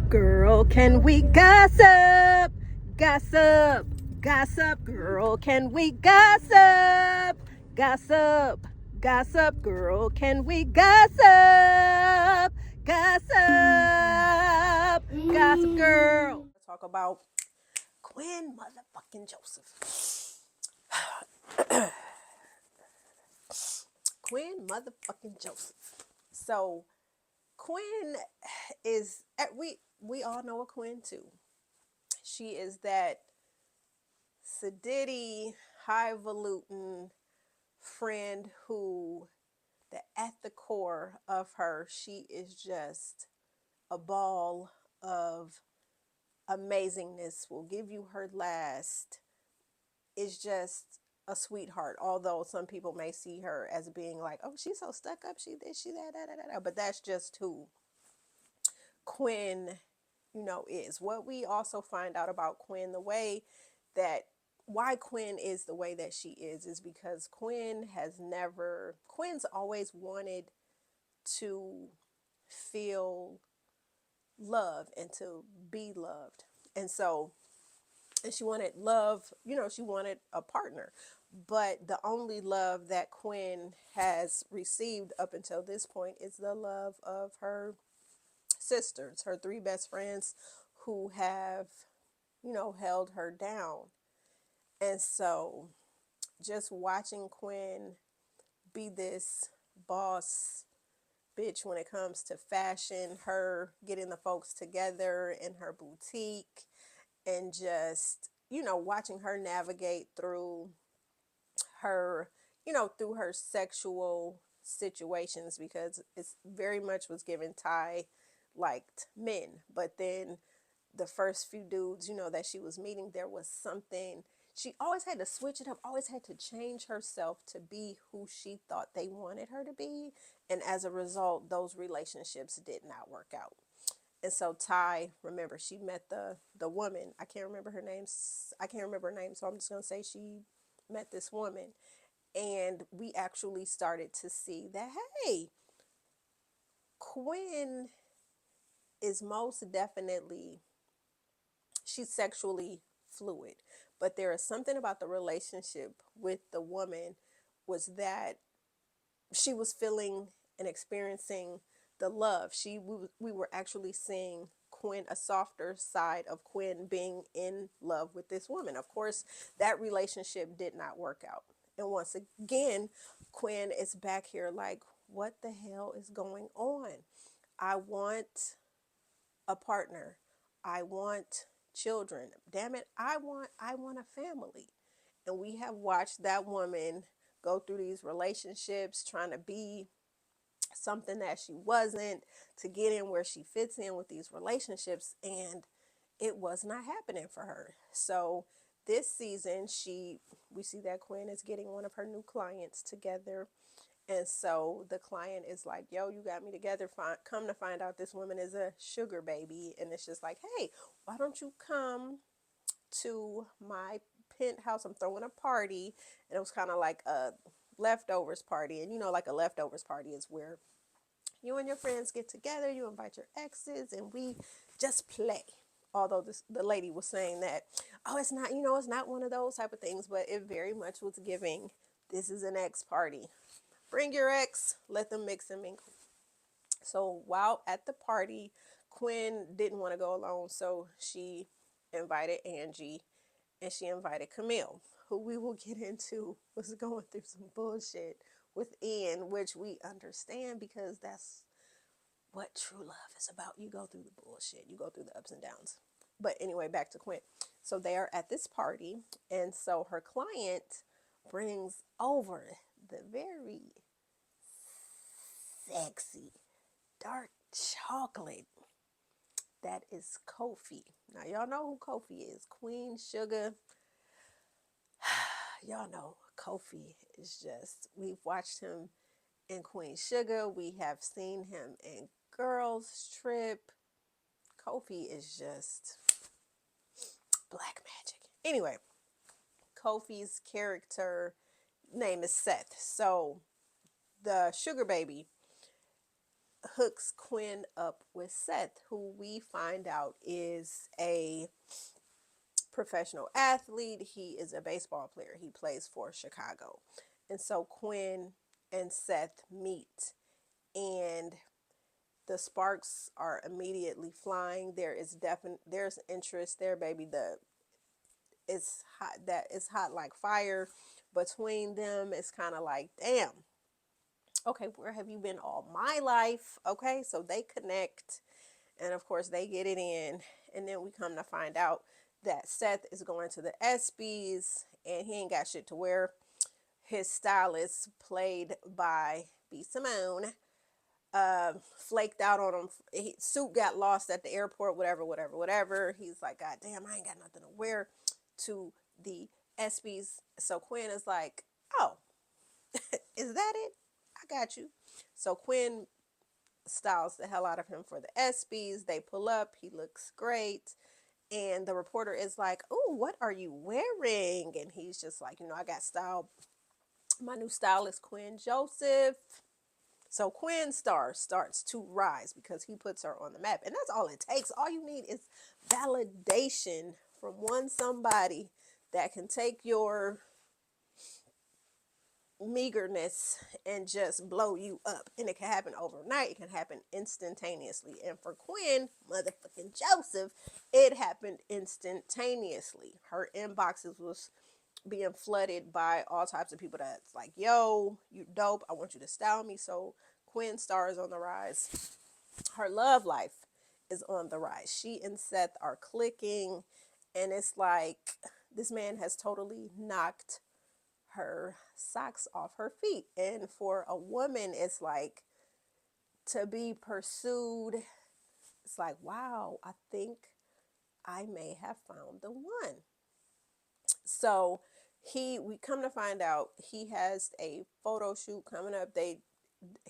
Girl, can we gossip? Gossip, gossip, girl, can we gossip? Gossip, gossip, girl, can we gossip? Gossip, gossip, girl. Talk about Quinn motherfucking Joseph. Quinn motherfucking Joseph. So Quinn is we all know a Quinn too. She is that sedity, highfalutin friend who, at the core of her, she is just a ball of amazingness. Will give you her last. Is just a sweetheart. Although some people may see her as being like, oh, she's so stuck up. She this, she that. But that's just who Quinn, is. What we also find out about Quinn, the way that why Quinn is the way that she is because Quinn's always wanted to feel love and to be loved. And so, and she wanted love, she wanted a partner. But the only love that Quinn has received up until this point is the love of her sisters, her three best friends who have, held her down. And so just watching Quinn be this boss bitch when it comes to fashion, her getting the folks together in her boutique, and just, watching her navigate through her, through her sexual situations, because it's very much was given Ty liked men, but then the first few dudes, that she was meeting, there was something. She always had to switch it up, always had to change herself to be who she thought they wanted her to be. And as a result, those relationships did not work out. And so Ty, remember, she met the woman. I can't remember her name. So I'm just going to say she met this woman. And we actually started to see that, hey, Quinn is most definitely, she's sexually fluid, but there is something about the relationship with the woman was that she was feeling and experiencing the love. We were actually seeing Quinn, a softer side of Quinn being in love with this woman. Of course, that relationship did not work out. And once again, Quinn is back here like, what the hell is going on? I want a partner. I want children. Damn it, I want a family. And we have watched that woman go through these relationships trying to be something that she wasn't, to get in where she fits in with these relationships, and it was not happening for her. So this season, we see that Quinn is getting one of her new clients together. And so the client is like, yo, you got me together. Come to find out this woman is a sugar baby. And it's just like, hey, why don't you come to my penthouse? I'm throwing a party. And it was kind of like a leftovers party. And like a leftovers party is where you and your friends get together, you invite your exes, and we just play. Although the lady was saying that, oh, it's not, it's not one of those type of things, but it very much was giving, this is an ex party. Bring your ex, let them mix and mingle. So while at the party, Quinn didn't want to go alone, so she invited Angie and she invited Camille, who we will get into was going through some bullshit with Ian, which we understand because that's what true love is about. You go through the bullshit, you go through the ups and downs. But anyway, back to Quinn. So they are at this party, and so her client brings over the very sexy dark chocolate that is Kofi. Now y'all know who Kofi is. Queen Sugar. Y'all know Kofi is just, we've watched him in Queen Sugar. We have seen him in Girls Trip. Kofi is just black magic. Anyway, Kofi's character name is Seth. So the sugar baby, hooks Quinn up with Seth, who we find out is a professional athlete. He is a baseball player. He plays for Chicago. And so Quinn and Seth meet, and the sparks are immediately flying. There's interest there, baby. It's hot, that it's hot like fire between them. It's kind of like, damn, okay, where have you been all my life? Okay, so they connect, and of course they get it in, and then we come to find out that Seth is going to the ESPYs and he ain't got shit to wear. His stylist, played by B. Simone, flaked out on him. Suit got lost at the airport, whatever. He's like, God damn, I ain't got nothing to wear to the ESPYs. So Quinn is like, oh, is that it? I got you. So Quinn styles the hell out of him for the ESPYs. They pull up. He looks great. And the reporter is like, oh, what are you wearing? And he's just like, I got styled. My new stylist, Quinn Joseph. So Quinn's star starts to rise because he puts her on the map. And that's all it takes. All you need is validation from somebody that can take your meagerness and just blow you up. And it can happen overnight. It can happen instantaneously. And for Quinn, motherfucking Joseph, it happened instantaneously. Her inboxes was being flooded by all types of people that's like, yo, you dope. I want you to style me. So Quinn's star is on the rise. Her love life is on the rise. She and Seth are clicking. And it's like this man has totally knocked her socks off her feet. And for a woman, it's like, to be pursued, it's like, wow, I think I may have found the one. So we come to find out he has a photo shoot coming up.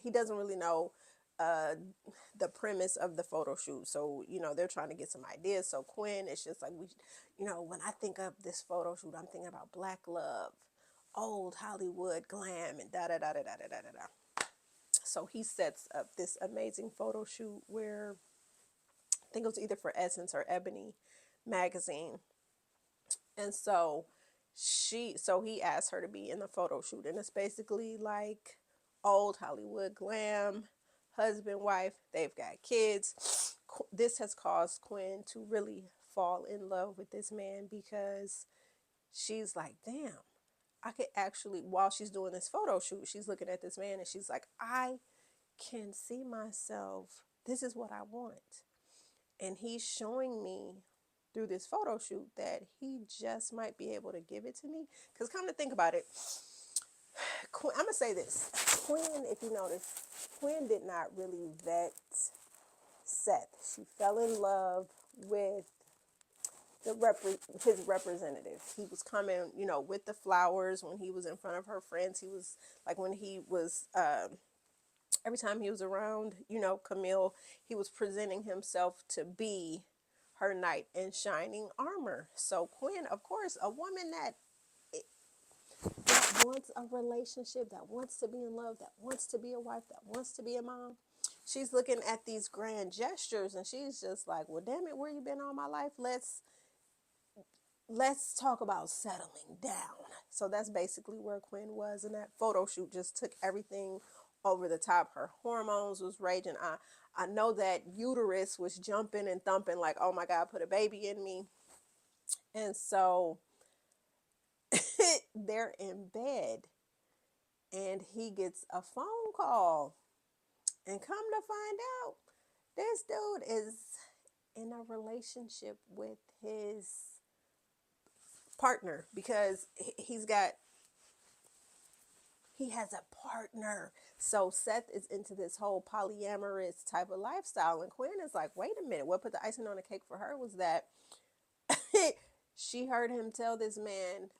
He doesn't really know the premise of the photo shoot. So, they're trying to get some ideas. So Quinn, it's just like, when I think of this photo shoot, I'm thinking about Black love, old Hollywood glam, and da da da da da da da da. So he sets up this amazing photo shoot where I think it was either for Essence or Ebony magazine. And so he asked her to be in the photo shoot, and it's basically like old Hollywood glam, husband, wife, they've got kids. This has caused Quinn to really fall in love with this man because she's like, damn, I could actually, while she's doing this photo shoot, she's looking at this man and she's like, I can see myself. This is what I want. And he's showing me through this photo shoot that he just might be able to give it to me. Because come to think about it, I'm going to say this. Quinn, if you notice, Quinn did not really vet Seth. She fell in love with his representative. He was coming, with the flowers when he was in front of her friends. He was like, when he was, every time he was around, Camille, he was presenting himself to be her knight in shining armor. So Quinn, of course, a woman that wants a relationship, that wants to be in love, that wants to be a wife, that wants to be a mom, she's looking at these grand gestures and she's just like, well, damn it, where you been all my life? Let's talk about settling down. So that's basically where Quinn was, and that photo shoot just took everything over the top. Her hormones was raging. I know that uterus was jumping and thumping like, oh my God, put a baby in me. And so they're in bed and he gets a phone call, and come to find out, this dude is in a relationship with his partner because he has a partner. So Seth is into this whole polyamorous type of lifestyle. And Quinn is like, wait a minute. What put the icing on the cake for her was that she heard him tell this woman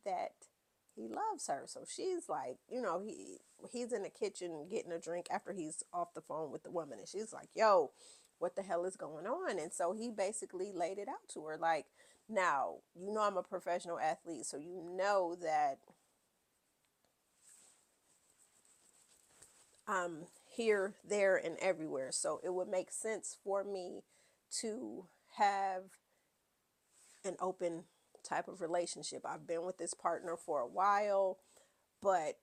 that he loves her. So she's like, he's in the kitchen getting a drink after he's off the phone with the woman. And she's like, yo, what the hell is going on? And so he basically laid it out to her. Like, now, I'm a professional athlete. So you know that here, there, and everywhere. So it would make sense for me to have an open type of relationship. I've been with this partner for a while, but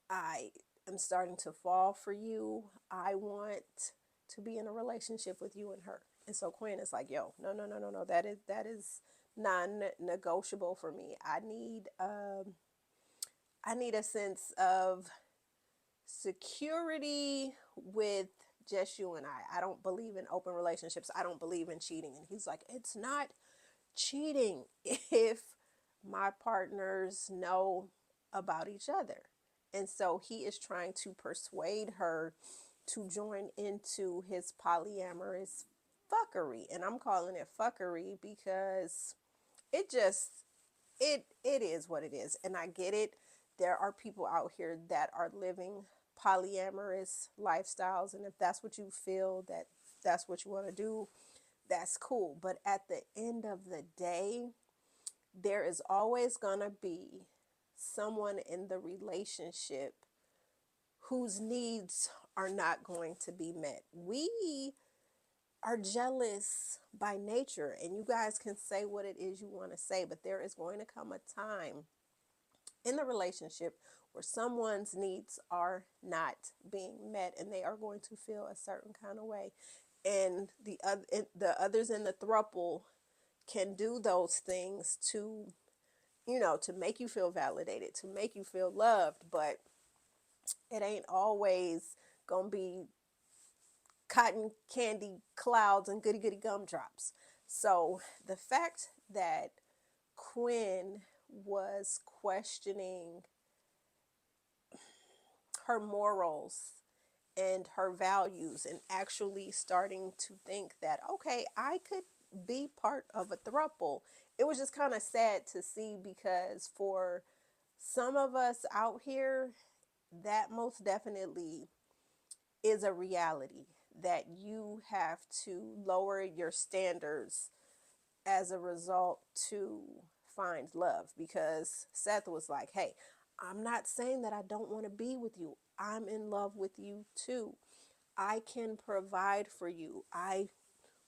I am starting to fall for you. I want to be in a relationship with you and her. And so Quinn is like, yo, no, no, no, no, no. That is non-negotiable for me. I need a sense of security with just you and I. I don't believe in open relationships. I don't believe in cheating. And he's like, it's not cheating if my partners know about each other. And so he is trying to persuade her to join into his polyamorous fuckery. And I'm calling it fuckery because it just it is what it is. And I get it. There are people out here that are living polyamorous lifestyles, and if that's what you feel that that's what you want to do, that's cool. But at the end of the day, there is always going to be someone in the relationship whose needs are not going to be met. We are jealous by nature, and you guys can say what it is you want to say, but there is going to come a time in the relationship where someone's needs are not being met and they are going to feel a certain kind of way. And the others in the throuple can do those things to, to make you feel validated, to make you feel loved, but it ain't always gonna be cotton candy clouds and goody goody gumdrops. So the fact that Quinn was questioning her morals and her values and actually starting to think that, okay, I could be part of a throuple. It was just kind of sad to see because for some of us out here, that most definitely is a reality that you have to lower your standards as a result to find love. Because Seth was like, hey, I'm not saying that I don't want to be with you. I'm in love with you too. I can provide for you. I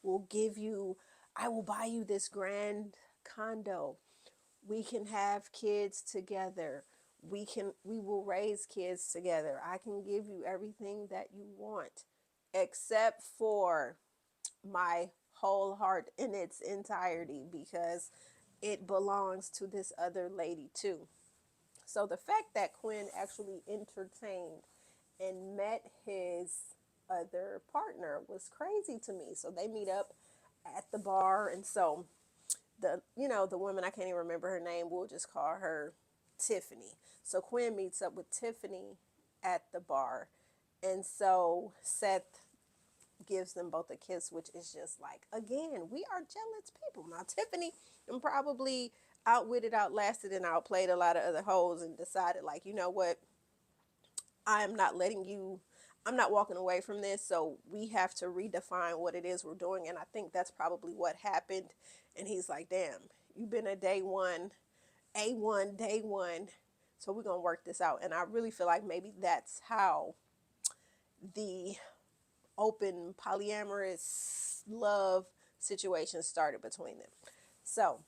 will buy you this grand condo. We can have kids together. We will raise kids together. I can give you everything that you want, except for my whole heart in its entirety, because it belongs to this other lady too. So the fact that Quinn actually entertained and met his other partner was crazy to me. So they meet up at the bar, and so the woman, I can't even remember her name, we'll just call her Tiffany. So Quinn meets up with Tiffany at the bar, and so Seth gives them both a kiss, which is just like, again, we are jealous people. Now Tiffany and probably outwitted, outlasted, and outplayed a lot of other hoes and decided, like, you know what, I'm not letting you, I'm not walking away from this. So we have to redefine what it is we're doing. And I think that's probably what happened. And he's like, damn, you've been a A1 day one. So we're going to work this out. And I really feel like maybe that's how the open polyamorous love situation started between them. So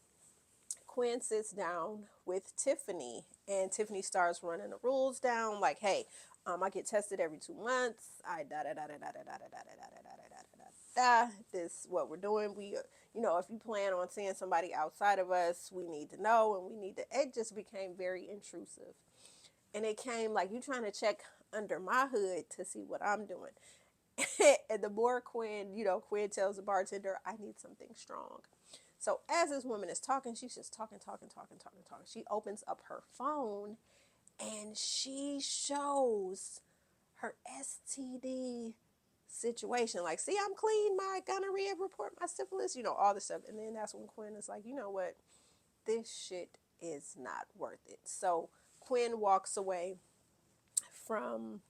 Quinn sits down with Tiffany, and Tiffany starts running the rules down. Like, hey, I get tested every 2 months. I da da da da da da da da da da da da da da. This is what we're doing. We, if you plan on seeing somebody outside of us, we need to know, and we need to. It just became very intrusive, and it came like you trying to check under my hood to see what I'm doing. And the more Quinn tells the bartender, I need something strong. So as this woman is talking, she's just talking. She opens up her phone and she shows her STD situation. Like, see, I'm clean, my gonorrhea report, my syphilis, all this stuff. And then that's when Quinn is like, you know what? This shit is not worth it. So Quinn walks away from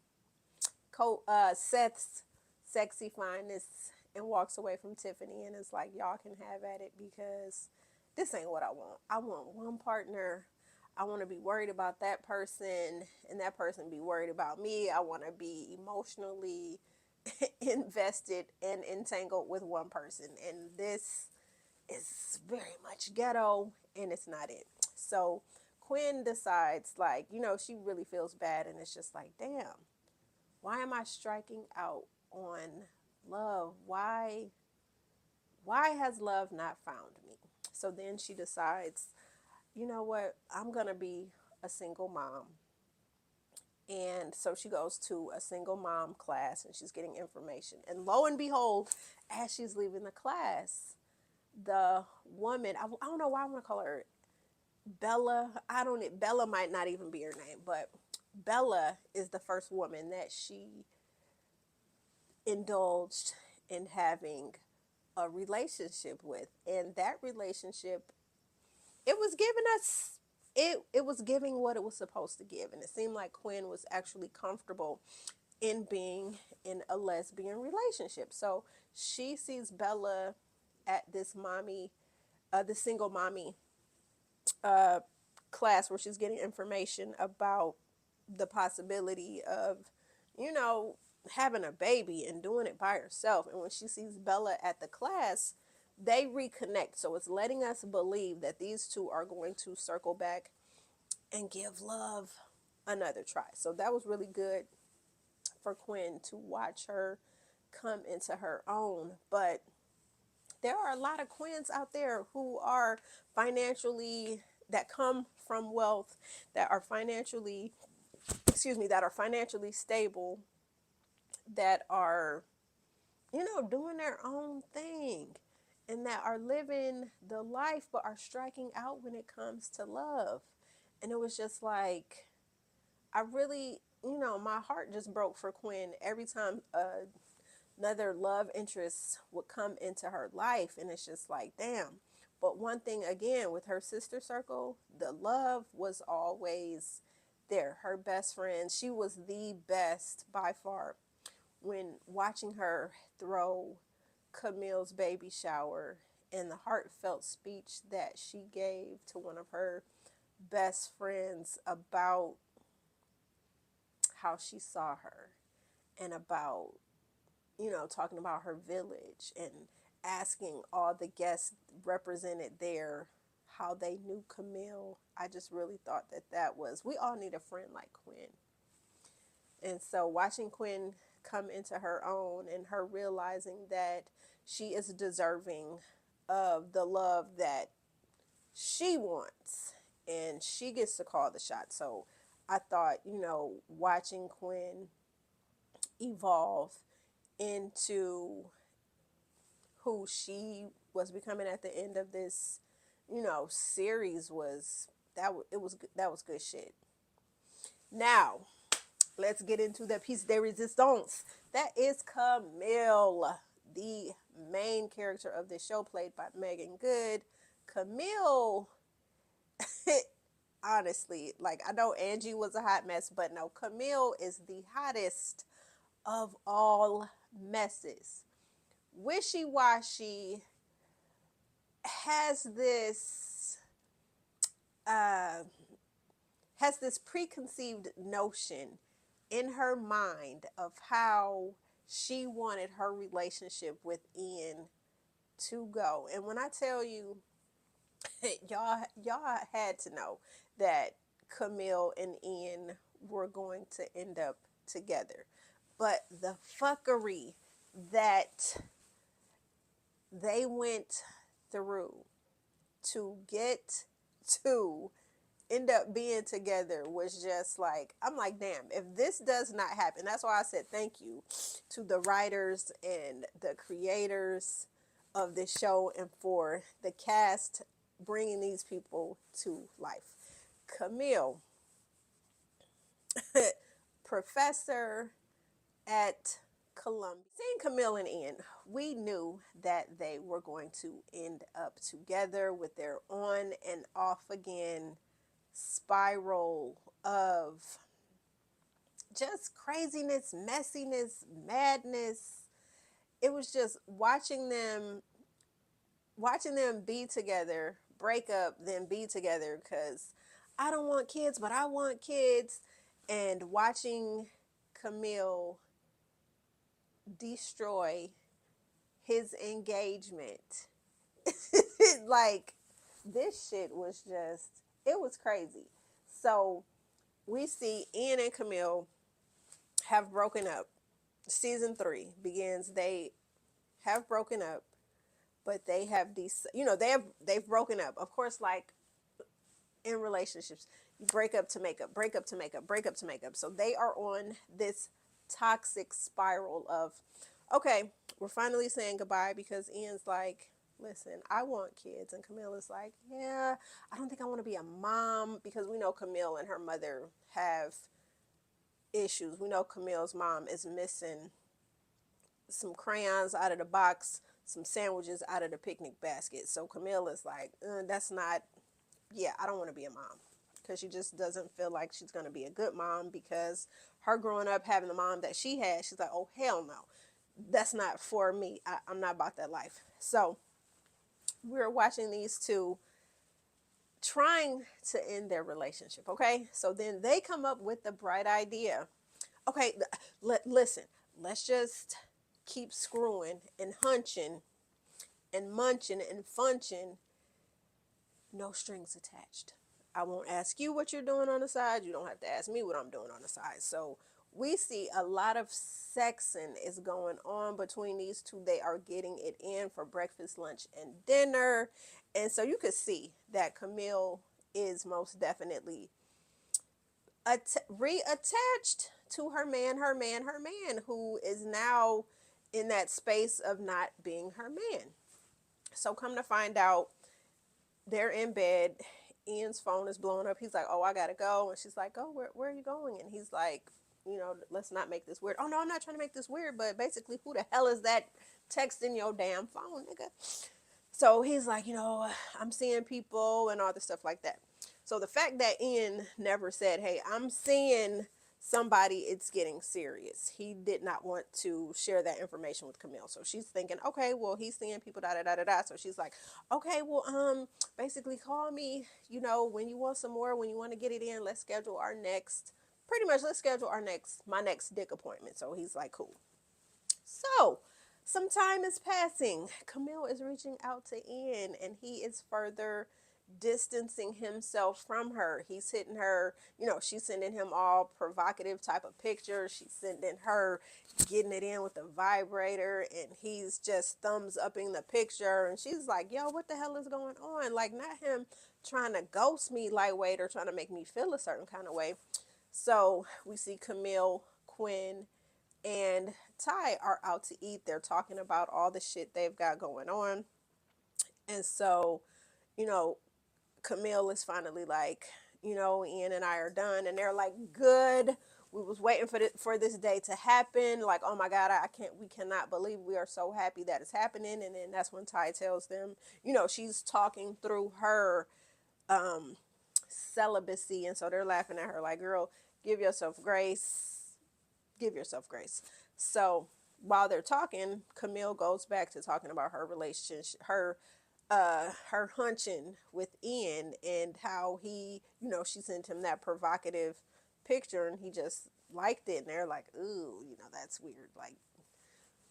Seth's sexy fineness and walks away from Tiffany and is like, y'all can have at it because this ain't what I want. I want one partner. I want to be worried about that person and that person be worried about me. I want to be emotionally invested and entangled with one person. And this is very much ghetto and it's not it. So Quinn decides, like, she really feels bad and it's just like, damn, why am I striking out on love? Why has love not found me? So then she decides, you know what, I'm going to be a single mom. And so she goes to a single mom class and she's getting information. And lo and behold, as she's leaving the class, the woman, I don't know why I want to call her Bella. Bella might not even be her name, but Bella is the first woman that she indulged in having a relationship with. And that relationship, it was giving us it was giving what it was supposed to give. And it seemed like Quinn was actually comfortable in being in a lesbian relationship. So she sees Bella at this the single mommy uh, class where she's getting information about the possibility of, you know, having a baby and doing it by herself. And when she sees Bella at the class, they reconnect. So it's letting us believe that these two are going to circle back and give love another try. So that was really good for Quinn to watch her come into her own. But there are a lot of Quins out there who are financially, that come from wealth, that are financially, that are financially stable, that are, doing their own thing and that are living the life but are striking out when it comes to love. And it was just like, I really, my heart just broke for Quinn every time another love interest would come into her life. And it's just like, damn. But one thing again with her sister circle, the love was always there. Her best friend, she was the best by far. When watching her throw Camille's baby shower and the heartfelt speech that she gave to one of her best friends about how she saw her and about, talking about her village and asking all the guests represented there how they knew Camille. I just really thought that was, we all need a friend like Quinn. And so watching Quinn come into her own and her realizing that she is deserving of the love that she wants and she gets to call the shot. So I thought, watching Quinn evolve into who she was becoming at the end of this, series was that was good shit. Now, let's get into the piece de resistance. That is Camille, the main character of the show, played by Megan Good. Camille, honestly, like, I know Angie was a hot mess, but no, Camille is the hottest of all messes. Wishy-washy, has this uh, preconceived notion in her mind of how she wanted her relationship with Ian to go. And when I tell you, y'all had to know that Camille and Ian were going to end up together. But the fuckery that they went through to get to end up being together was just like, I'm like, damn, if this does not happen. That's why I said thank you to the writers and the creators of this show and for the cast bringing these people to life. Camille, professor at Columbia. Seeing Camille and Ian, we knew that they were going to end up together with their on and off again spiral of just craziness, messiness, madness. It was just watching them be together, break up, then be together, because I don't want kids, but I want kids. And watching Camille destroy his engagement, like, this shit was just, it was crazy. So we see Ian and Camille have broken up. Season 3 begins. They have broken up, but they have these, they've broken up. Of course, like in relationships, you break up to make up, break up to make up, break up to make up. So they are on this toxic spiral of, okay, we're finally saying goodbye, because Ian's like, listen, I want kids. And Camille is like, yeah, I don't think I want to be a mom, because we know Camille and her mother have issues. We know Camille's mom is missing some crayons out of the box, some sandwiches out of the picnic basket. So Camille is like, that's not, yeah, I don't want to be a mom, because she just doesn't feel like she's going to be a good mom, because her growing up having the mom that she had, she's like, oh, hell no, that's not for me. I'm not about that life. So we're watching these two trying to end their relationship. Okay. So then they come up with the bright idea. Okay. Listen, let's just keep screwing and hunching and munching and funching. No strings attached. I won't ask you what you're doing on the side. You don't have to ask me what I'm doing on the side. So we see a lot of sexing is going on between these two. They are getting it in for breakfast, lunch, and dinner. And so you could see that Camille is most definitely reattached to her man, who is now in that space of not being her man. So come to find out, they're in bed. Ian's phone is blowing up. He's like, oh, I gotta go. And she's like, oh, where are you going? And he's like, let's not make this weird. Oh, no, I'm not trying to make this weird, but basically, who the hell is that texting your damn phone, nigga? So he's like, I'm seeing people and all this stuff like that. So the fact that Ian never said, hey, I'm seeing somebody, it's getting serious. He did not want to share that information with Camille. So she's thinking, okay, well, he's seeing people, da da da da da. So she's like, okay, well, basically call me, when you want some more, when you want to get it in, let's schedule our next, my next dick appointment. So he's like, cool. So some time is passing. Camille is reaching out to Ian, and he is further distancing himself from her. He's hitting her, she's sending him all provocative type of pictures. She's sending her getting it in with the vibrator, and he's just thumbs upping the picture. And she's like, yo, what the hell is going on? Like, not him trying to ghost me lightweight or trying to make me feel a certain kind of way. So we see Camille, Quinn, and Ty are out to eat. They're talking about all the shit they've got going on. And so, you know, Camille is finally like, Ian and I are done. And they're like, good. We was waiting for this day to happen. Like, oh my God, we cannot believe, we are so happy that it's happening. And then that's when Ty tells them, she's talking through her celibacy. And so they're laughing at her like, girl, give yourself grace. Give yourself grace. So while they're talking, Camille goes back to talking about her relationship, her hunching with Ian, and how he, she sent him that provocative picture and he just liked it. And they're like, ooh, that's weird. Like,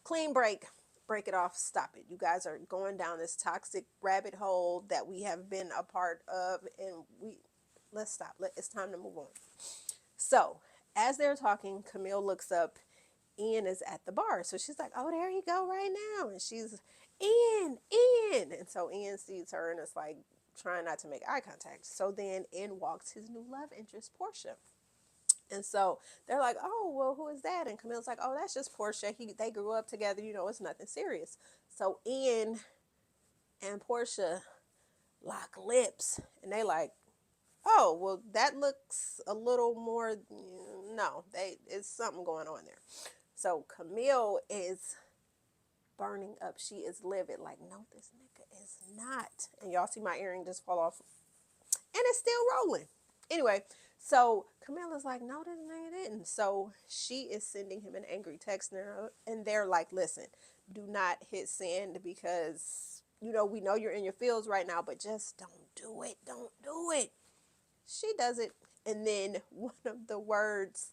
clean break it off, stop it. You guys are going down this toxic rabbit hole that we have been a part of, and let's stop. It's time to move on. So as they're talking, Camille looks up. Ian is at the bar. So she's like, oh, there you go right now. And she's, Ian. And so Ian sees her and it's like trying not to make eye contact. So then in walks his new love interest, Portia. And so they're like, oh, well, who is that? And Camille's like, oh, that's just Portia. They grew up together. It's nothing serious. So Ian and Portia lock lips. And they like, oh, well, that looks a little more, no, it's something going on there. So Camille is burning up. She is livid. Like, no, this nigga is not. And y'all see my earring just fall off. And it's still rolling. Anyway, so Camille is like, no, this nigga didn't. So she is sending him an angry text now. And they're like, listen, do not hit send because, we know you're in your feels right now, but just don't do it. Don't do it. she does it. And then one of the words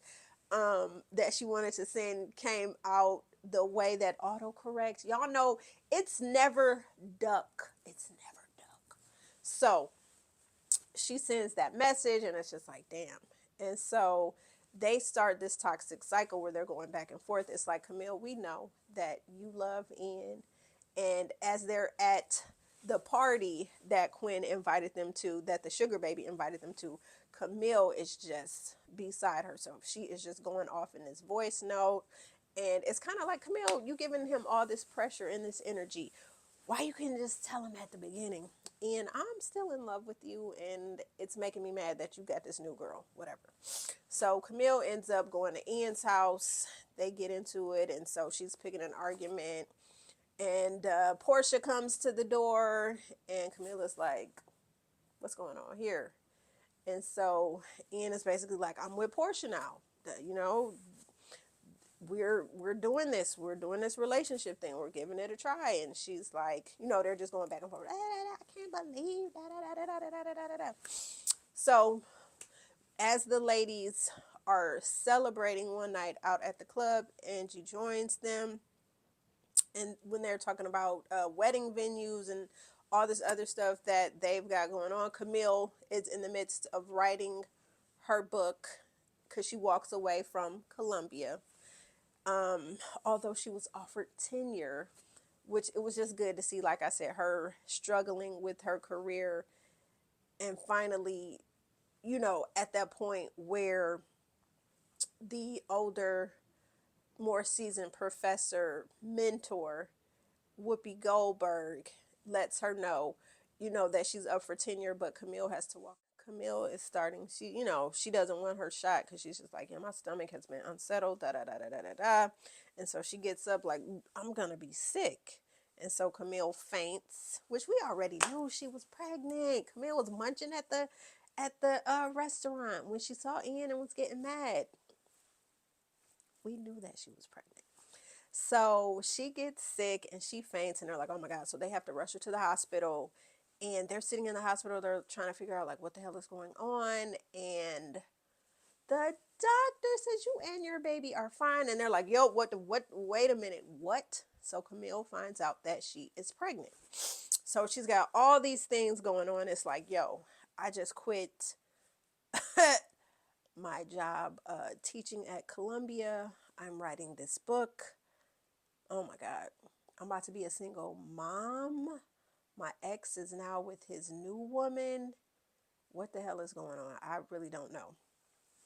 that she wanted to send came out the way that autocorrect. Y'all know it's never duck. It's never duck. So she sends that message, and it's just like, damn. And so they start this toxic cycle where they're going back and forth. It's like, Camille, we know that you love Ian. And as they're at the party that Quinn invited them to, that the sugar baby invited them to, Camille is just beside herself. She is just going off in this voice note. And it's kind of like, Camille, you giving him all this pressure and this energy. Why you couldn't just tell him at the beginning? And I'm still in love with you, and it's making me mad that you got this new girl, whatever. So Camille ends up going to Ian's house. They get into it, and so she's picking an argument. And Portia comes to the door, and Camilla's like, what's going on here? And so Ian is basically like, I'm with Portia now. You know, we're doing this. We're doing this relationship thing. We're giving it a try. And she's like, you know, they're just going back and forth. I can't believe. So as the ladies are celebrating one night out at the club, Angie joins them. And when they're talking about wedding venues and all this other stuff that they've got going on, Camille is in the midst of writing her book because she walks away from Columbia. Although she was offered tenure, which it was just good to see, like I said, her struggling with her career and finally, you know, at that point where the older, more seasoned professor mentor, Whoopi Goldberg, lets her know, you know, that she's up for tenure, but Camille has to walk. Camille is starting, you know, she doesn't want her shot because she's just like, yeah, my stomach has been unsettled, da da da da da da da. And so she gets up like, I'm gonna be sick. And so Camille faints, which we already knew she was pregnant. Camille was munching at the restaurant when she saw Ian and was getting mad. We knew that she was pregnant. So she gets sick and she faints, and they're like, oh my God. So they have to rush her to the hospital. And they're sitting in the hospital. They're trying to figure out, like, what the hell is going on. And the doctor says, you and your baby are fine. And they're like, yo, what, wait a minute, what? So Camille finds out that she is pregnant. So she's got all these things going on. It's like, yo, I just quit my job teaching at Columbia. I'm writing this book. Oh my God, I'm about to be a single mom. My ex is now with his new woman. What the hell is going on? I really don't know.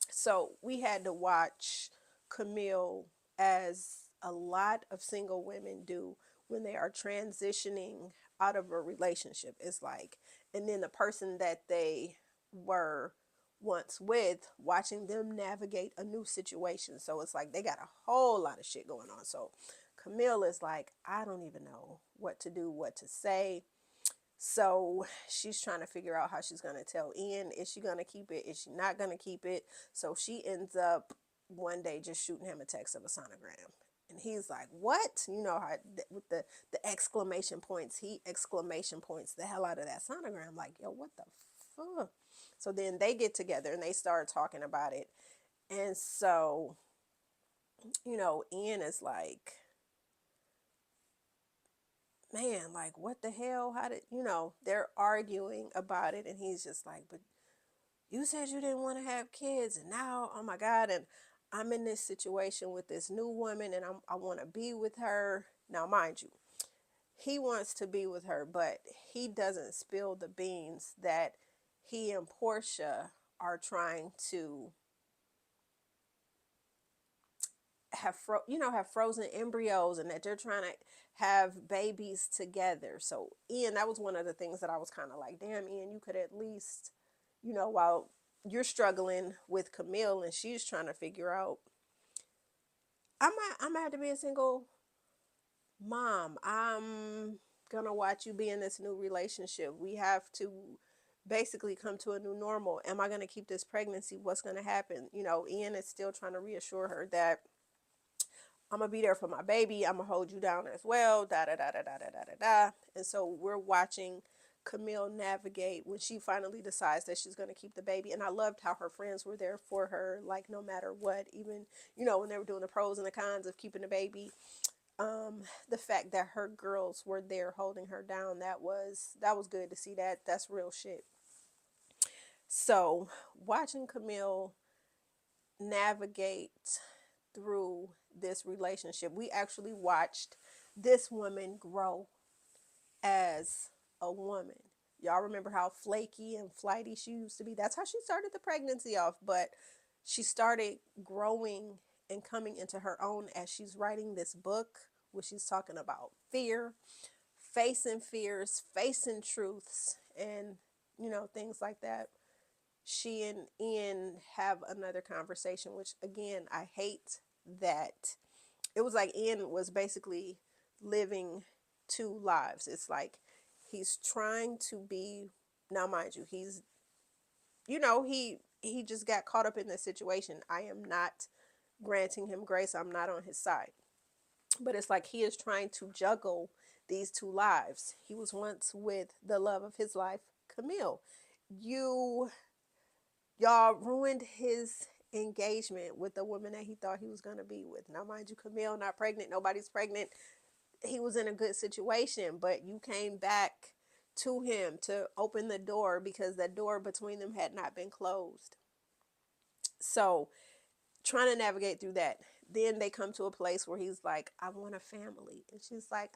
So we had to watch Camille, as a lot of single women do when they are transitioning out of a relationship. It's like, and then the person that they were once with, watching them navigate a new situation. So it's like they got a whole lot of shit going on. So Camille is like, I don't even know what to do, what to say. So she's trying to figure out how she's going to tell Ian. Is she going to keep it? Is she not going to keep it? So she ends up one day just shooting him a text of a sonogram. And he's like, what? You know how with the exclamation points, he exclamation points the hell out of that sonogram. Like, yo, what the fuck? So then they get together and they start talking about it. And so, you know, Ian is like, man, like, what the hell? How did, you know, they're arguing about it. And he's just like, but you said you didn't want to have kids. And now, oh my God. And I'm in this situation with this new woman and I want to be with her. Now, mind you, he wants to be with her, but he doesn't spill the beans that he and Portia are trying to have have frozen embryos, and that they're trying to have babies together. So Ian, that was one of the things that I was kind of like, damn, Ian, you could at least, while you're struggling with Camille and she's trying to figure out, I'm gonna have to be a single mom. I'm gonna watch you be in this new relationship. We have to basically come to a new normal. Am I gonna keep this pregnancy? What's gonna happen? Ian is still trying to reassure her that I'm gonna be there for my baby. I'm gonna hold you down as well. Da da da da da da da da da. And so we're watching Camille navigate when she finally decides that she's going to keep the baby. And I loved how her friends were there for her, like no matter what, even, when they were doing the pros and the cons of keeping the baby. The fact that her girls were there holding her down, that was good to see. That's real shit. So watching Camille navigate through this relationship, we actually watched this woman grow as a woman. Y'all remember how flaky and flighty she used to be? That's how she started the pregnancy off, but she started growing and coming into her own as she's writing this book, where she's talking about fear, facing fears, facing truths, and things like that. She and Ian have another conversation, which again, I hate that it was like Ian was basically living two lives. It's like he's trying to be, now mind you, he just got caught up in this situation. I am not granting him grace. I'm not on his side. But it's like he is trying to juggle these two lives. He was once with the love of his life, Camille. You Y'all ruined his engagement with the woman that he thought he was going to be with. Now, mind you, Camille not pregnant. Nobody's pregnant. He was in a good situation, but you came back to him to open the door because the door between them had not been closed. So, trying to navigate through that. Then they come to a place where he's like, I want a family. And she's like,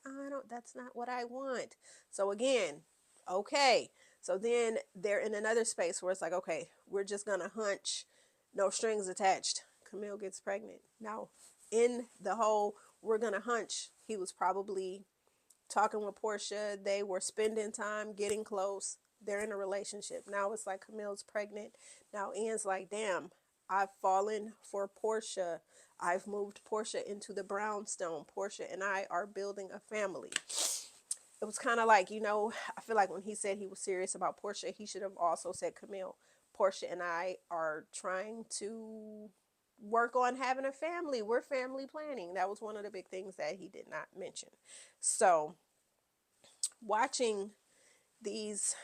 that's not what I want. So again, okay. So then they're in another space where it's like, okay, we're just going to hunch, no strings attached. Camille gets pregnant. Now, in the whole, we're going to hunch, he was probably talking with Portia. They were spending time, getting close. They're in a relationship. Now it's like Camille's pregnant. Now Ian's like, damn, I've fallen for Portia. I've moved Portia into the brownstone. Portia and I are building a family. It was kind of like, I feel like when he said he was serious about Portia, he should have also said, Camille, Portia and I are trying to work on having a family. We're family planning. That was one of the big things that he did not mention. So watching these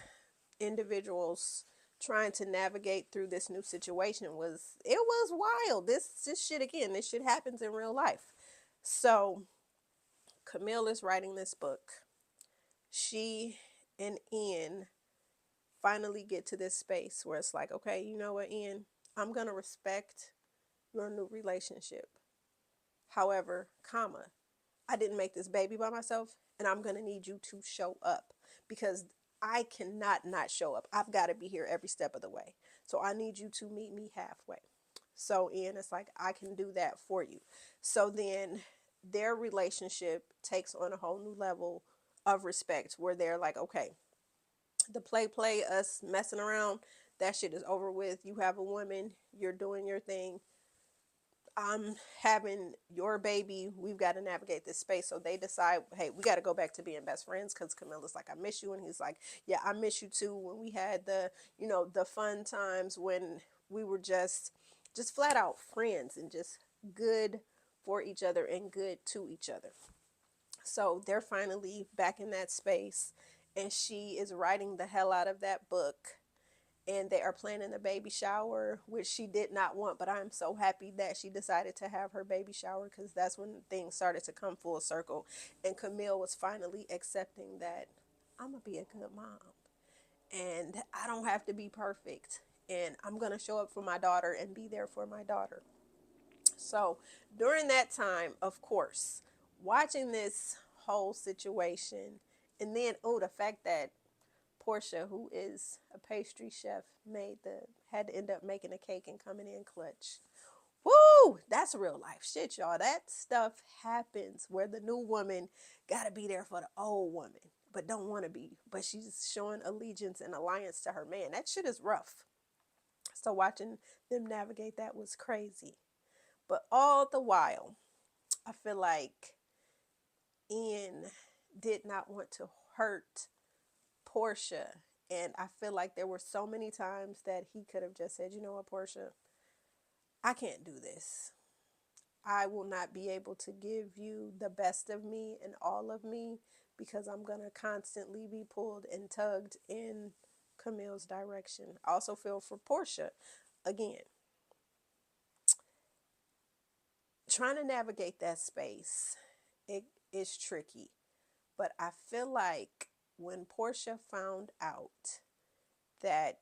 individuals trying to navigate through this new situation was wild. This shit, again, this shit happens in real life. So Camille is writing this book. She and Ian finally get to this space where it's like, okay, you know what, Ian, I'm gonna respect your new relationship. However, I didn't make this baby by myself, and I'm gonna need you to show up because I cannot not show up. I've got to be here every step of the way. So I need you to meet me halfway. So Ian, it's like, I can do that for you. So then their relationship takes on a whole new level of respect where they're like, okay, the play, us messing around, that shit is over with. You have a woman, you're doing your thing. I'm having your baby. We've got to navigate this space. So they decide, hey, we got to go back to being best friends because Camilla's like, I miss you. And he's like, yeah, I miss you too. When we had the fun times when we were just flat out friends and just good for each other and good to each other. So they're finally back in that space and she is writing the hell out of that book and they are planning a baby shower, which she did not want, but I'm so happy that she decided to have her baby shower because that's when things started to come full circle. And Camille was finally accepting that I'm going to be a good mom and I don't have to be perfect and I'm going to show up for my daughter and be there for my daughter. So during that time, of course, watching this whole situation and then, the fact that Portia, who is a pastry chef, had to end up making a cake and coming in clutch. Woo! That's real life shit, y'all. That stuff happens where the new woman gotta be there for the old woman, but don't want to be. But she's showing allegiance and alliance to her man. That shit is rough. So watching them navigate that was crazy. But all the while, I feel like Ian did not want to hurt Portia. And I feel like there were so many times that he could have just said, you know what, Portia, I can't do this. I will not be able to give you the best of me and all of me because I'm going to constantly be pulled and tugged in Camille's direction. I also feel for Portia. Again, trying to navigate that space, it is tricky. But I feel like when Portia found out that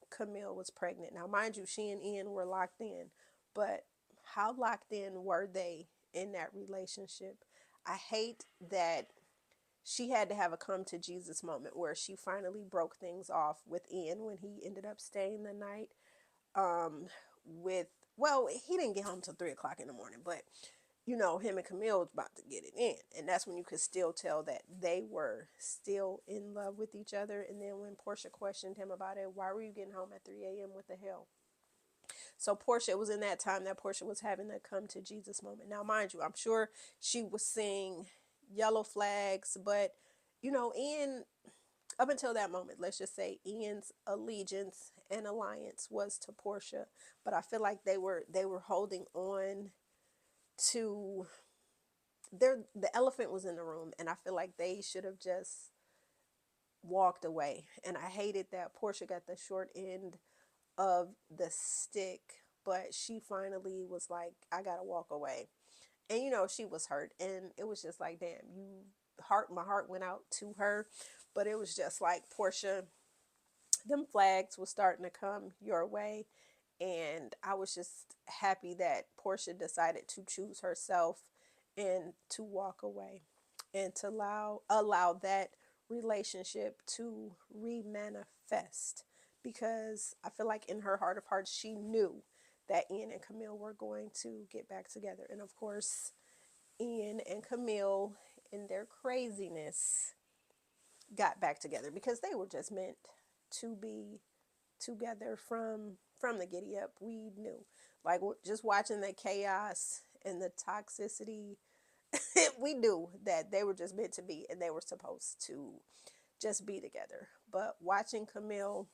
Camille was pregnant, now mind you, she and Ian were locked in, but how locked in were they in that relationship? I hate that she had to have a come to Jesus moment where she finally broke things off with Ian when he ended up staying the night. With well, he didn't get home till 3 o'clock in the morning, but him and Camille was about to get it in. And that's when you could still tell that they were still in love with each other. And then when Portia questioned him about it, why were you getting home at 3 a.m.? What the hell? So Portia, it was in that time that Portia was having that come to Jesus moment. Now, mind you, I'm sure she was seeing yellow flags, but, Ian, up until that moment, let's just say Ian's allegiance and alliance was to Portia. But I feel like they were holding on to the elephant was in the room, and I feel like they should have just walked away. And I hated that Portia got the short end of the stick, but she finally was like, I gotta walk away. And she was hurt, and it was just like, damn, my heart went out to her. But it was just like, Portia, them flags was starting to come your way, and I was just happy that Portia decided to choose herself and to walk away and to allow that relationship to remanifest, because I feel like in her heart of hearts she knew that Ian and Camille were going to get back together. And of course, Ian and Camille, in their craziness, got back together because they were just meant to be together from the giddy up. We knew, like, just watching the chaos and the toxicity, we knew that they were just meant to be, and they were supposed to just be together. But watching Camille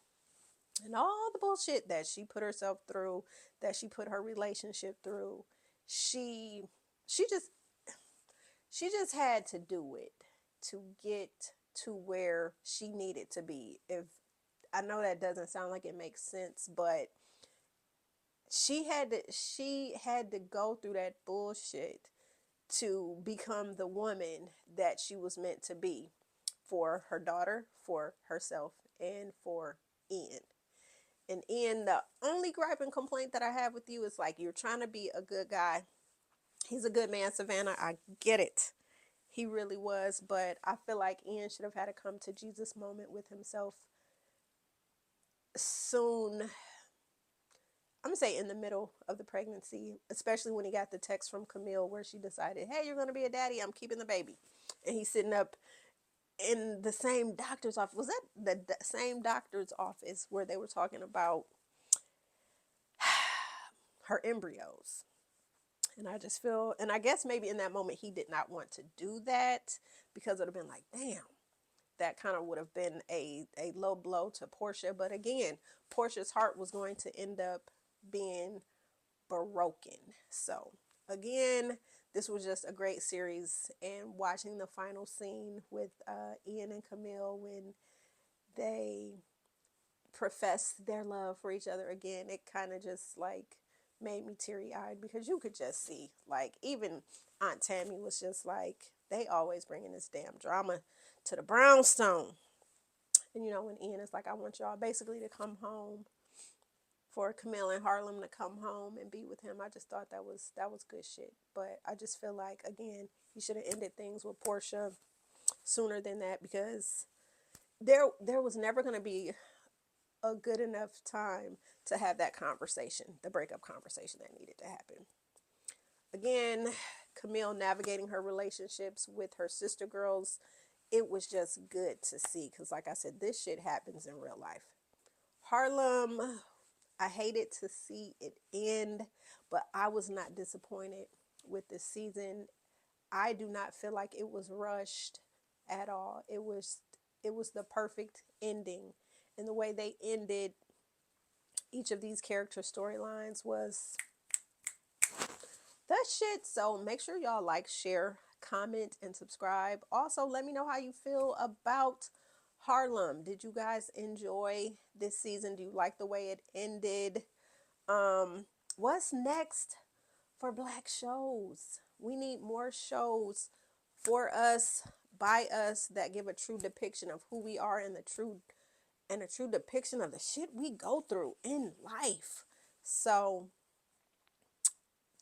and all the bullshit that she put herself through, that she put her relationship through, she she just she just had to do it to get to where she needed to be. If I know that doesn't sound like it makes sense, but she had to go through that bullshit to become the woman that she was meant to be for her daughter, for herself, and for Ian. And Ian, the only gripe and complaint that I have with you is, like, you're trying to be a good guy. He's a good man, Savannah. I get it. He really was. But I feel like Ian should have had a come to Jesus moment with himself soon. I'm going to say in the middle of the pregnancy, especially when he got the text from Camille where she decided, hey, you're going to be a daddy. I'm keeping the baby. And he's sitting up in the same doctor's office. Was that the same doctor's office where they were talking about her embryos? And I just feel, and I guess maybe in that moment he did not want to do that, because it would have been like, damn, that kind of would have been a low blow to Portia. But again, Portia's heart was going to end up being broken. So again, this was just a great series, and watching the final scene with Ian and Camille when they professed their love for each other again, it kind of just like made me teary-eyed, because you could just see, like, even Aunt Tammy was just like, they always bringing this damn drama to the brownstone. And when Ian is like, I want y'all basically to come home, for Camille and Harlem to come home and be with him, I just thought that was good shit. But I just feel like, again, he should have ended things with Portia sooner than that, because there was never going to be a good enough time to have that conversation, the breakup conversation that needed to happen. Again, Camille navigating her relationships with her sister girls, it was just good to see, because like I said, this shit happens in real life. Harlem, I hated to see it end, but I was not disappointed with this season. I do not feel like it was rushed at all. It was the perfect ending. And the way they ended each of these character storylines was that shit. So make sure y'all like, share, comment, and subscribe. Also, let me know how you feel about Harlem. Did you guys enjoy this season? Do you like the way it ended? What's next for Black shows? We need more shows for us, by us, that give a true depiction of who we are and a true depiction of the shit we go through in life. So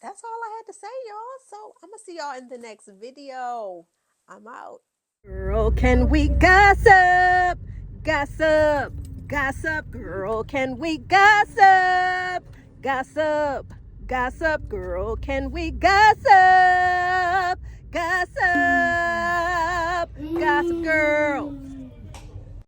that's all I had to say, y'all. So I'm gonna see y'all in the next video. I'm out. Girl, can we gossip? Gossip, gossip, girl, can we gossip? Gossip, gossip, girl, can we gossip? Gossip, gossip, girl.